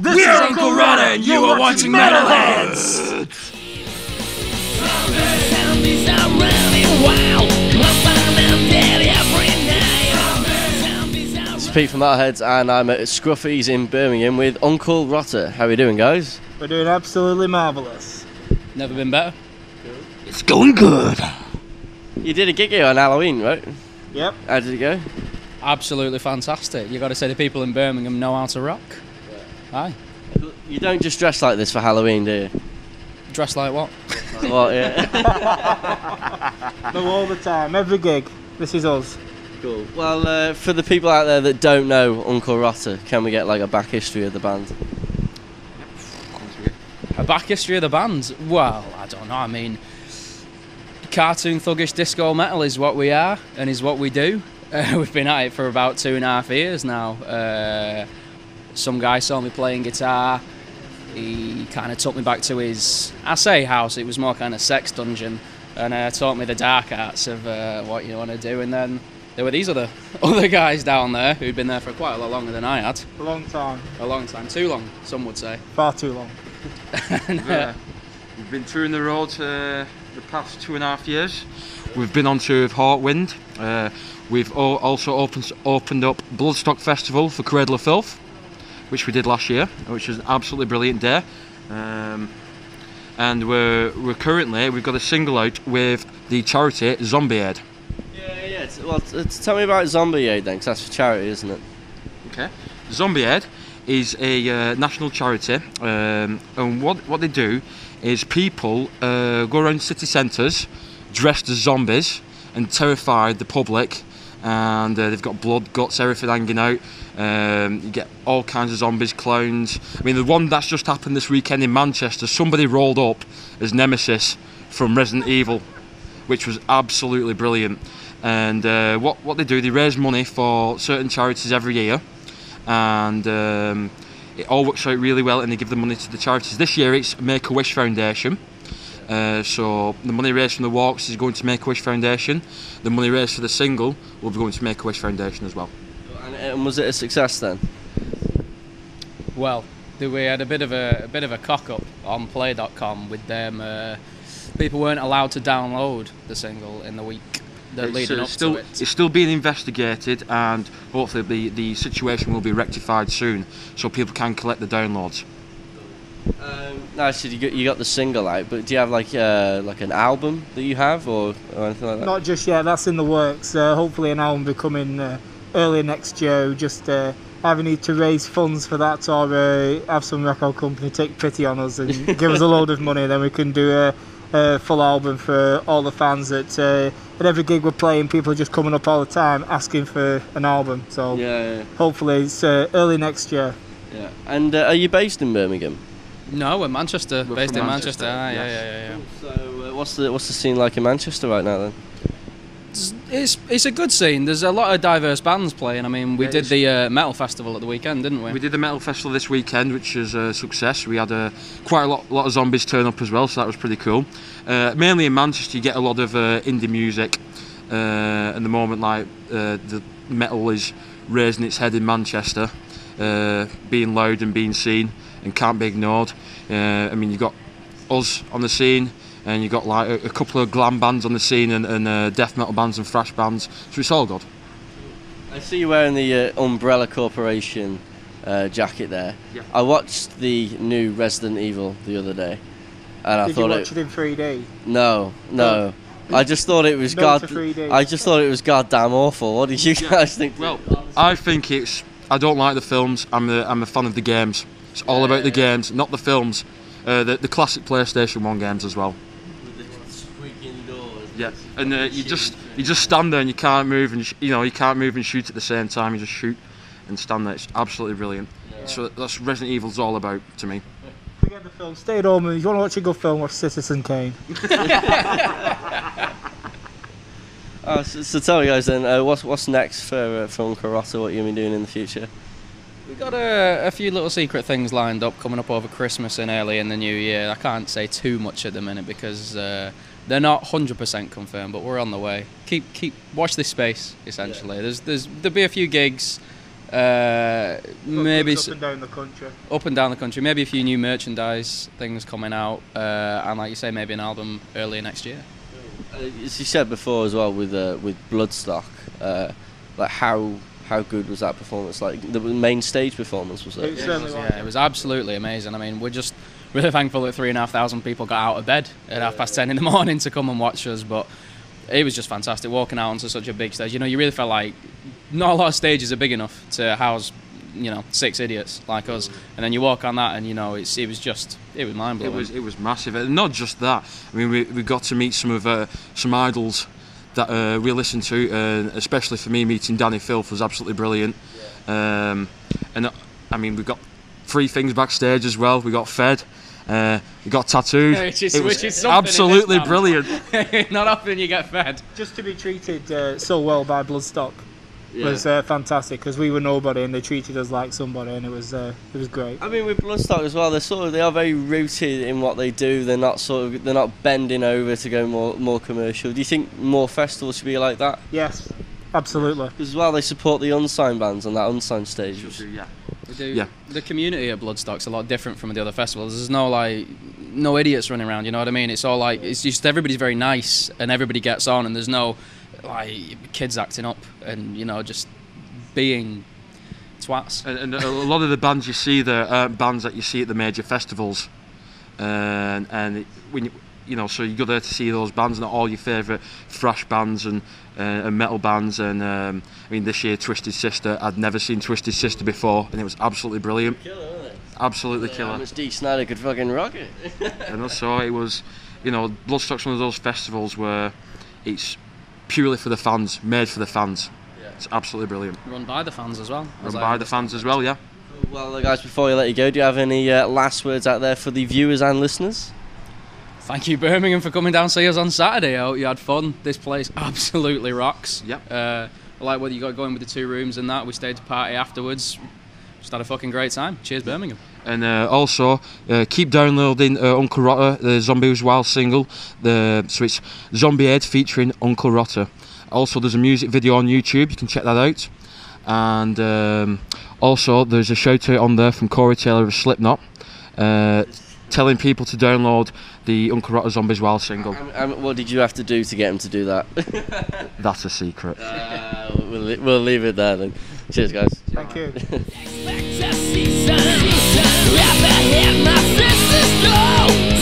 We're Uncle Rotter and you are watching Metalheadz! It's Pete from Metalheadz and I'm at Scruffy's in Birmingham with Uncle Rotter. How are we doing, guys? We're doing absolutely marvellous. Never been better. It's going good! You did a gig here on Halloween, right? Yep. How did it go? Absolutely fantastic. You got to say the people in Birmingham know how to rock. Aye. You don't just dress like this for Halloween, do you? Dress like what? Well, yeah. No, all the time, every gig. This is us. Cool. Well, for the people out there that don't know Uncle Rotter, can we get like a back history of the band? A back history of the band? Well, I don't know. I mean, cartoon thuggish disco metal is what we are and is what we do. We've been at it for about 2.5 years now. Some guy saw me playing guitar. He kind of took me back to his, I say house, it was more kind of sex dungeon, and taught me the dark arts of what you want to do. And then there were these other guys down there who'd been there for quite a lot longer than I had. A long time. A long time, too long, some would say. Far too long. We've been touring the road the past 2.5 years. We've been on tour with Heartwind. We've also opened up Bloodstock Festival for Cradle of Filth, which we did last year, which was an absolutely brilliant day. And we've got a single out with the charity Zombie Aid. Yeah. Well, tell me about Zombie Aid then, because that's for charity, isn't it? Okay. Zombie Aid is a national charity, and what they do is people go around city centres dressed as zombies and terrify the public, and they've got blood, guts, everything hanging out. You get all kinds of zombies, clowns. I mean, the one that's just happened this weekend in Manchester, somebody rolled up as Nemesis from Resident Evil, which was absolutely brilliant. And what they do, they raise money for certain charities every year, and it all works out really well, and they give the money to the charities. This year it's Make-A-Wish Foundation. So the money raised from the walks is going to Make-A-Wish Foundation. The money raised for the single will be going to Make-A-Wish Foundation as well. And was it a success then? Well, we had a bit of a cock up on play.com with them. People weren't allowed to download the single in the week leading up to it. It's still being investigated, and hopefully the situation will be rectified soon, so people can collect the downloads. Nice. You got the single out, but do you have like an album that you have or anything like that? Not just yet. That's in the works. Hopefully, an album will be coming early next year. Just either need to raise funds for that, or have some record company take pity on us and give us a load of money. Then we can do a full album for all the fans at every gig we're playing. People are just coming up all the time asking for an album. So yeah. Hopefully it's early next year. Yeah. And are you based in Birmingham? No, we're Manchester. We're based in from Manchester. Manchester. Yeah. So what's the scene like in Manchester right now then? It's a good scene. There's a lot of diverse bands playing. I mean, we did the metal festival at the weekend, didn't we? We did the metal festival this weekend, which was a success. We had quite a lot of zombies turn up as well, so that was pretty cool. Mainly in Manchester, you get a lot of indie music. At the moment, like the metal is raising its head in Manchester, being loud and being seen and can't be ignored. I mean, you've got us on the scene, and you've got like a couple of glam bands on the scene, and death metal bands and thrash bands, so it's all good. I see you wearing the Umbrella Corporation jacket there. Yeah. I watched the new Resident Evil the other day, and I Did thought you watch it in 3D? No. I just thought it was No to 3D. I just thought it was goddamn awful. What did you guys think? Well, I think I don't like the films. I'm a fan of the games. It's all about the games, not the films. The classic PlayStation 1 games as well. With the squeaking doors. Yeah, and you just stand there and you can't move, and you can't move and shoot at the same time. You just shoot and stand there. It's absolutely brilliant. Yeah. So that's Resident Evil's all about to me. Forget the film. Stay at home, and if you want to watch a good film, watch Citizen Kane. So tell me guys then, what's next for Uncle Rotter? What you're going to be doing in the future? We've got a few little secret things lined up coming up over Christmas and early in the new year. I can't say too much at the minute because they're not 100% confirmed, but we're on the way. Keep watch this space essentially. Yeah. There'll be a few gigs. Maybe up and down the country. Up and down the country. Maybe a few new merchandise things coming out, and like you say, maybe an album earlier next year. As you said before as well, with Bloodstock, like how good was that performance? Like the main stage performance, was it? Yeah, it was absolutely amazing. I mean, we're just really thankful that 3,500 people got out of bed at 10:30 in the morning to come and watch us. But it was just fantastic walking out onto such a big stage. You know, you really felt like not a lot of stages are big enough to house, 6 idiots like us. And then you walk on that, and it was mind blowing. It was massive, and not just that. I mean, we got to meet some idols that we listened to, and especially for me, meeting Danny Filth was absolutely brilliant. And I mean, we got free things backstage as well. We got fed. We got tattooed. Which is absolutely brilliant. Not often you get fed. Just to be treated so well by Bloodstock was fantastic, because we were nobody and they treated us like somebody, and it was great. I mean, with Bloodstock as well, they are very rooted in what they do. They're not bending over to go more commercial. Do you think more festivals should be like that? Yes, absolutely. Because as well, they support the unsigned bands on that unsigned stage. Yeah. We do. Yeah. The community at Bloodstock's a lot different from the other festivals. There's no idiots running around. You know what I mean? It's all like, it's just everybody's very nice and everybody gets on, and there's no kids acting up and just being twats. And a lot of the bands you see there aren't bands that you see at the major festivals, and when so you go there to see those bands, not all your favourite thrash bands and metal bands. And I mean, this year Twisted Sister, I'd never seen Twisted Sister before, and it was absolutely brilliant. Killer, wasn't it? Absolutely killer. How much D. Snyder could fucking rock it. And also it was, Bloodstock's one of those festivals where it's purely for the fans, made for the fans. Yeah. It's absolutely brilliant. Run by the fans as well. Run by the fans as well, yeah. Well, guys, before we let you go, do you have any last words out there for the viewers and listeners? Thank you, Birmingham, for coming down to see us on Saturday. I hope you had fun. This place absolutely rocks. Yep. I like whether you got going with the 2 rooms and that. We stayed to party afterwards. Just had a fucking great time. Cheers, Birmingham. And also, keep downloading Uncle Rotter, the Zombies Wild single. So it's Zombiehead featuring Uncle Rotter. Also, there's a music video on YouTube. You can check that out. And also, there's a shout out on there from Corey Taylor of Slipknot, telling people to download the Uncle Rotter Zombies Wild single. What did you have to do to get him to do that? That's a secret. We'll leave it there then. Cheers, guys. Thank you. Expect to see some. Ever hear my sisters go?